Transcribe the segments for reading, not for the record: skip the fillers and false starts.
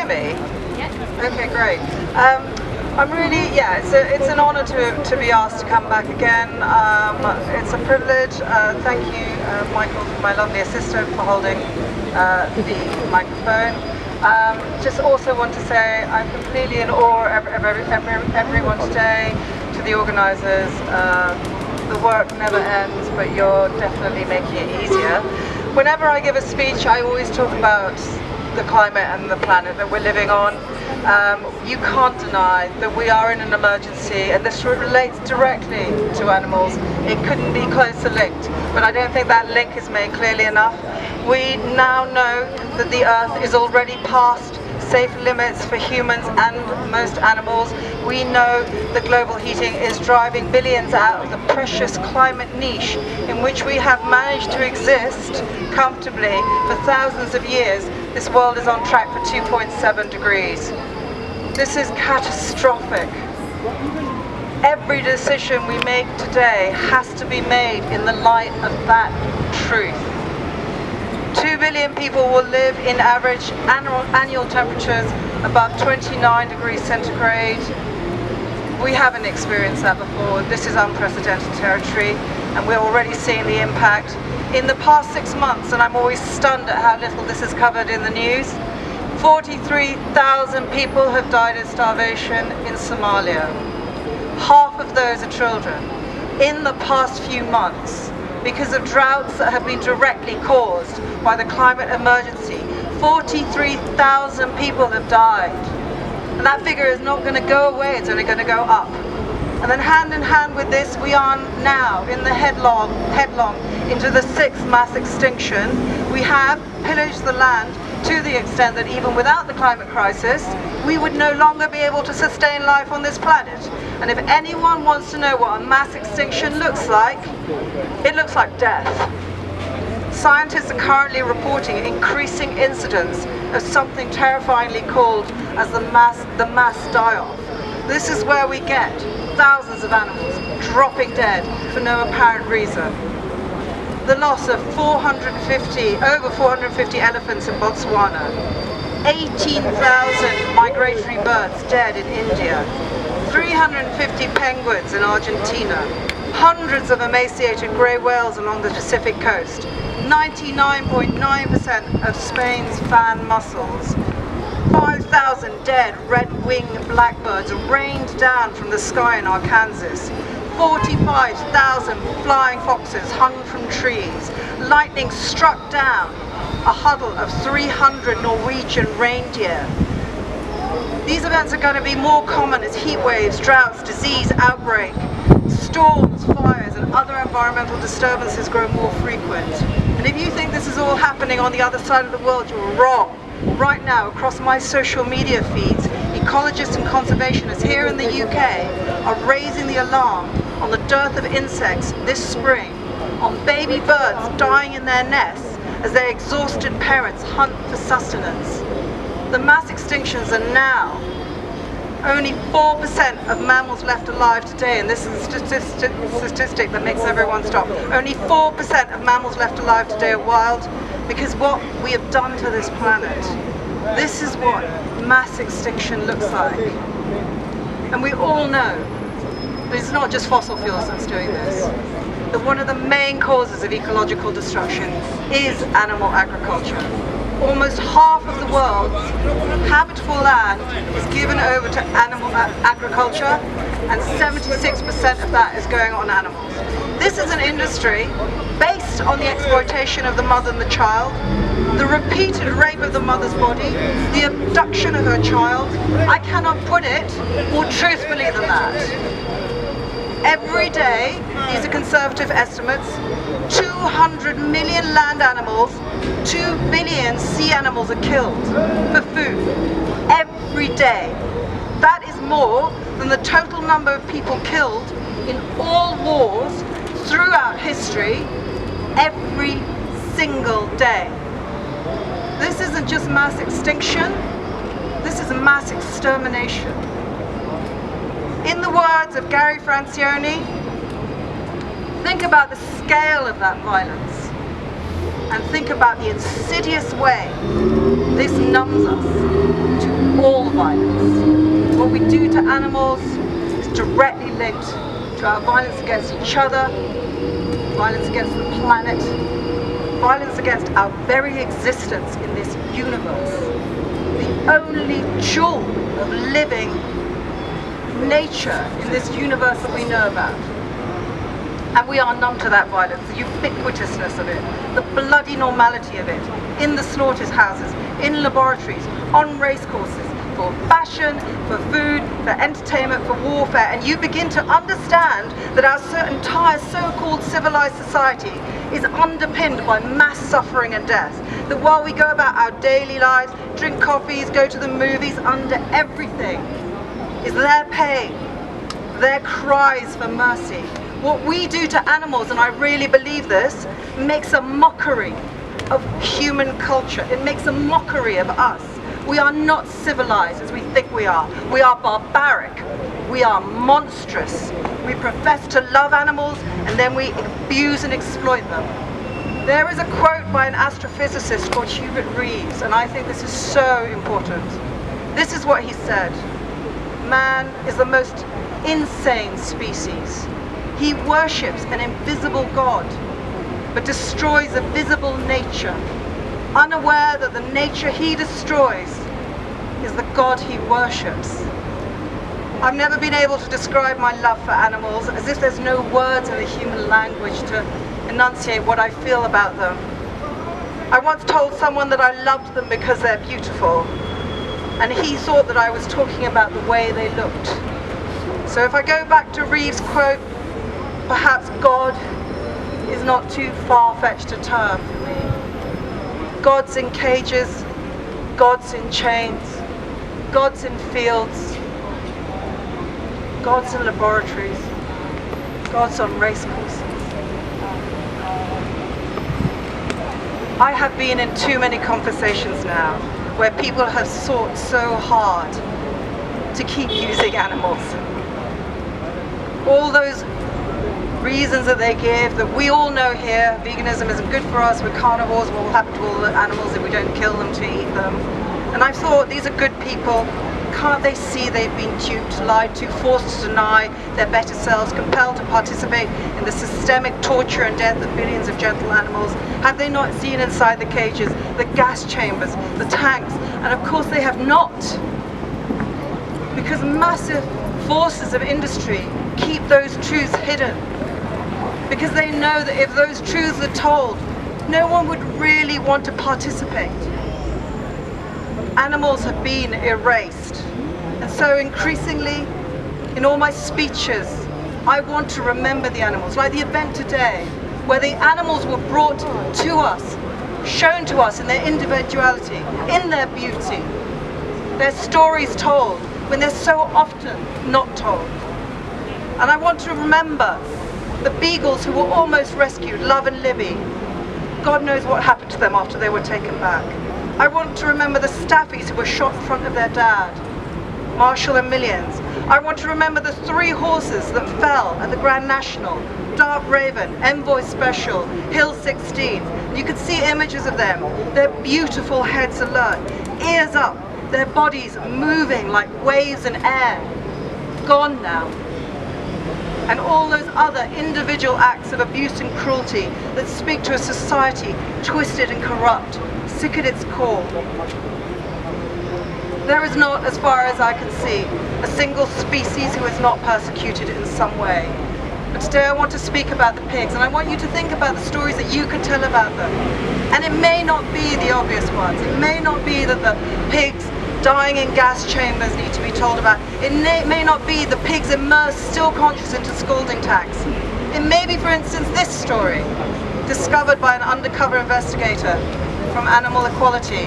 me? Okay, great. I'm really, it's an honour to be asked to come back again. It's a privilege. Thank you, Michael, my lovely assistant, for holding the microphone. Just also want to say I'm completely in awe of everyone today, to the organisers. The work never ends, but you're definitely making it easier. Whenever I give a speech, I always talk about the climate and the planet that we're living on. You can't deny that we are in an emergency, and this relates directly to animals. It couldn't be closer linked, but I don't think that link is made clearly enough. We now know that the Earth is already past safe limits for humans and most animals. We know that global heating is driving billions out of the precious climate niche in which we have managed to exist comfortably for thousands of years. This world is on track for 2.7 degrees. This is catastrophic. Every decision we make today has to be made in the light of that truth. 2 billion people will live in average annual temperatures above 29 degrees centigrade. We haven't experienced that before. This is unprecedented territory, and we're already seeing the impact. In the past 6 months, and I'm always stunned at how little this is covered in the news, 43,000 people have died of starvation in Somalia. Half of those are children. In the past few months, because of droughts that have been directly caused by the climate emergency, 43,000 people have died. And that figure is not going to go away, it's only going to go up. And then hand in hand with this, we are now in the headlong into the 6th mass extinction. We have pillaged the land to the extent that even without the climate crisis, we would no longer be able to sustain life on this planet. And if anyone wants to know what a mass extinction looks like, it looks like death. Scientists are currently reporting increasing incidence of something terrifyingly called as the mass die-off. This is where we get thousands of animals dropping dead for no apparent reason. The loss of over 450 elephants in Botswana, 18,000 migratory birds dead in India, 350 penguins in Argentina, hundreds of emaciated grey whales along the Pacific coast, 99.9% of Spain's fan mussels, 5,000 dead red-winged blackbirds rained down from the sky in Arkansas, 45,000 flying foxes hung from trees, lightning struck down a huddle of 300 Norwegian reindeer. These events are going to be more common as heat waves, droughts, disease outbreak, storms, fires and other environmental disturbances grow more frequent. And if you think this is all happening on the other side of the world, you're wrong. Right now, across my social media feeds, ecologists and conservationists here in the UK are raising the alarm on the dearth of insects this spring, on baby birds dying in their nests as their exhausted parents hunt for sustenance. The mass extinctions are now. Only 4% of mammals left alive today, and this is a statistic that makes everyone stop. Only 4% of mammals left alive today are wild, because what we have done to this planet. This is what mass extinction looks like. And we all know that it's not just fossil fuels that's doing this. That one of the main causes of ecological destruction is animal agriculture. Almost half of the world's habitable land is given over to animal agriculture, and 76% of that is going on animals. This is an industry based on the exploitation of the mother and the child, the repeated rape of the mother's body, the abduction of her child. I cannot put it more truthfully than that. Every day, these are conservative estimates, 200 million land animals, 2 billion sea animals are killed for food. Every day. That is more than the total number of people killed in all wars throughout history, every single day. This isn't just mass extinction, this is a mass extermination. In the words of Gary Francione, think about the scale of that violence. and think about the insidious way this numbs us to all violence. What we do to animals is directly linked to our violence against each other, violence against the planet, violence against our very existence in this universe. The only jewel of living nature in this universe that we know about. And we are numb to that violence, the ubiquitousness of it, the bloody normality of it, in the slaughterhouses, in laboratories, on racecourses, for fashion, for food, for entertainment, for warfare. And you begin to understand that our entire so-called civilized society is underpinned by mass suffering and death. That while we go about our daily lives, drink coffees, go to the movies, under everything is their pain, their cries for mercy. What we do to animals, and I really believe this, makes a mockery of human culture. It makes a mockery of us. We are not civilized as we think we are. We are barbaric. We are monstrous. We profess to love animals and then we abuse and exploit them. There is a quote by an astrophysicist called Hubert Reeves, and I think this is so important. This is what he said: man is the most insane species. He worships an invisible God, but destroys a visible nature, unaware that the nature he destroys is the God he worships. I've never been able to describe my love for animals, as if there's no words in the human language to enunciate what I feel about them. I once told someone that I loved them because they're beautiful, and he thought that I was talking about the way they looked. So if I go back to Reeves' quote, perhaps God is not too far-fetched a term for me. God's in cages, God's in chains, God's in fields, God's in laboratories, God's on racecourses. I have been in too many conversations now where people have sought so hard to keep using animals. All those reasons that they give, that we all know here: veganism isn't good for us, we're carnivores, what will happen to all the animals if we don't kill them to eat them? And I've thought, these are good people. Can't they see they've been duped, lied to, forced to deny their better selves, compelled to participate in the systemic torture and death of billions of gentle animals? Have they not seen inside the cages, the gas chambers, the tanks? And of course they have not, because massive forces of industry keep those truths hidden, because they know that if those truths are told, no one would really want to participate. Animals have been erased, and so increasingly in all my speeches I want to remember the animals, like the event today, where the animals were brought to us, shown to us in their individuality, in their beauty, their stories told when they're so often not told. And I want to remember the beagles who were almost rescued, Love and Libby. God knows what happened to them after they were taken back. I want to remember the staffies who were shot in front of their dad, Marshall and Millions. I want to remember the 3 horses that fell at the Grand National, Dark Raven, Envoy Special, Hill 16. You could see images of them, their beautiful heads alert, ears up, their bodies moving like waves in air. Gone now. And all those other individual acts of abuse and cruelty that speak to a society twisted and corrupt, sick at its core. There is not, as far as I can see, a single species who is not persecuted in some way. But today I want to speak about the pigs, and I want you to think about the stories that you can tell about them. And it may not be the obvious ones. It may not be that the pigs dying in gas chambers need to be told about. It may not be the pigs immersed, still conscious, into scalding tanks. It may be, for instance, this story, discovered by an undercover investigator from Animal Equality,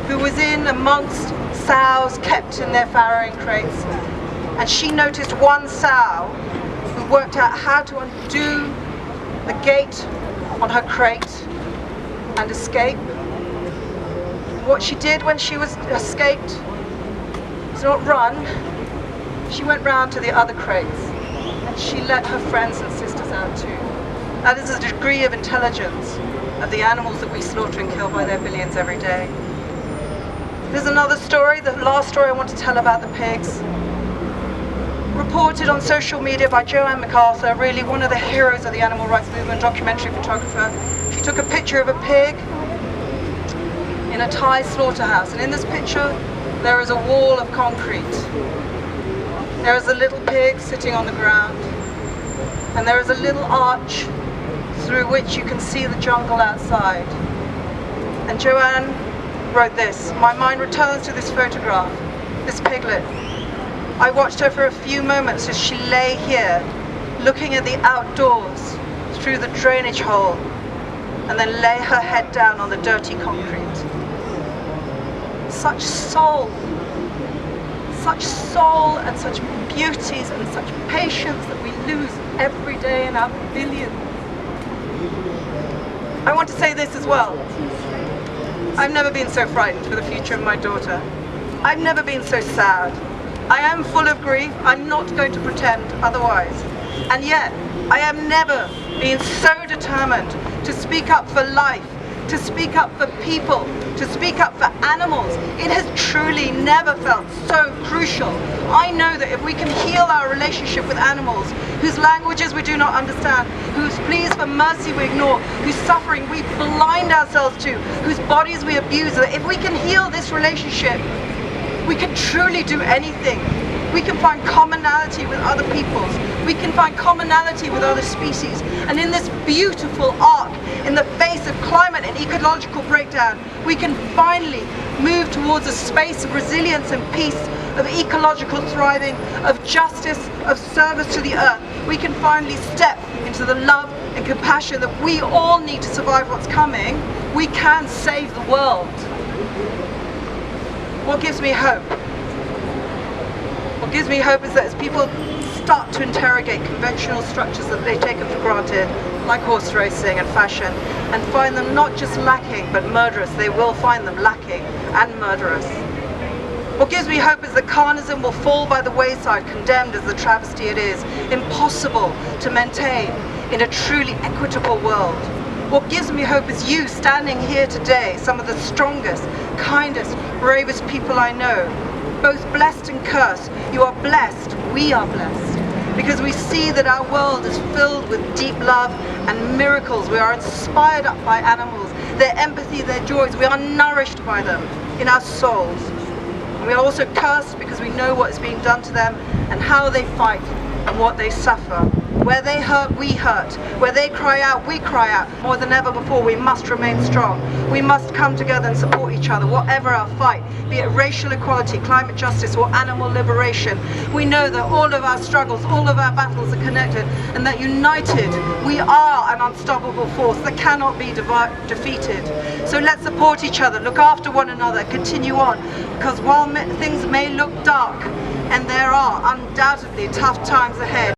who was in amongst sows kept in their farrowing crates, and she noticed one sow who worked out how to undo the gate on her crate and escape. What she did when she was escaped was not run. She went round to the other crates and she let her friends and sisters out too. That is a degree of intelligence of the animals that we slaughter and kill by their billions every day. There's another story, the last story I want to tell about the pigs. Reported on social media by Joanne MacArthur, really one of the heroes of the animal rights movement, documentary photographer. She took a picture of a pig in a Thai slaughterhouse, and in this picture there is a wall of concrete. There is a little pig sitting on the ground, and there is a little arch through which you can see the jungle outside. And Joanne wrote this: "My mind returns to this photograph, this piglet. I watched her for a few moments as she lay here, looking at the outdoors through the drainage hole, and then lay her head down on the dirty concrete." Such soul and such beauties and such patience that we lose every day in our billions. I want to say this as well. I've never been so frightened for the future of my daughter. I've never been so sad. I am full of grief. I'm not going to pretend otherwise. And yet, I have never been so determined to speak up for life, to speak up for people, to speak up for animals. It has truly never felt so crucial. I know that if we can heal our relationship with animals, whose languages we do not understand, whose pleas for mercy we ignore, whose suffering we blind ourselves to, whose bodies we abuse, that if we can heal this relationship, we can truly do anything. We can find commonality with other peoples. We can find commonality with other species. And in this beautiful arc, in the face of climate and ecological breakdown, we can finally move towards a space of resilience and peace, of ecological thriving, of justice, of service to the earth. We can finally step into the love and compassion that we all need to survive what's coming. We can save the world. What gives me hope? What gives me hope is that as people start to interrogate conventional structures that they've taken for granted, like horse racing and fashion, and find them not just lacking but murderous, they will find them lacking and murderous. What gives me hope is that carnism will fall by the wayside, condemned as the travesty it is, impossible to maintain in a truly equitable world. What gives me hope is you standing here today, some of the strongest, kindest, bravest people I know, both blessed and cursed. You are blessed, we are blessed, because we see that our world is filled with deep love and miracles. We are inspired up by animals, their empathy, their joys. We are nourished by them in our souls. And we are also cursed because we know what is being done to them and how they fight and what they suffer. Where they hurt, we hurt. Where they cry out, we cry out. More than ever before, we must remain strong. We must come together and support each other, whatever our fight, be it racial equality, climate justice, or animal liberation. We know that all of our struggles, all of our battles are connected, and that united, we are an unstoppable force that cannot be defeated. So let's support each other, look after one another, continue on, because while things may look dark, and there are undoubtedly tough times ahead,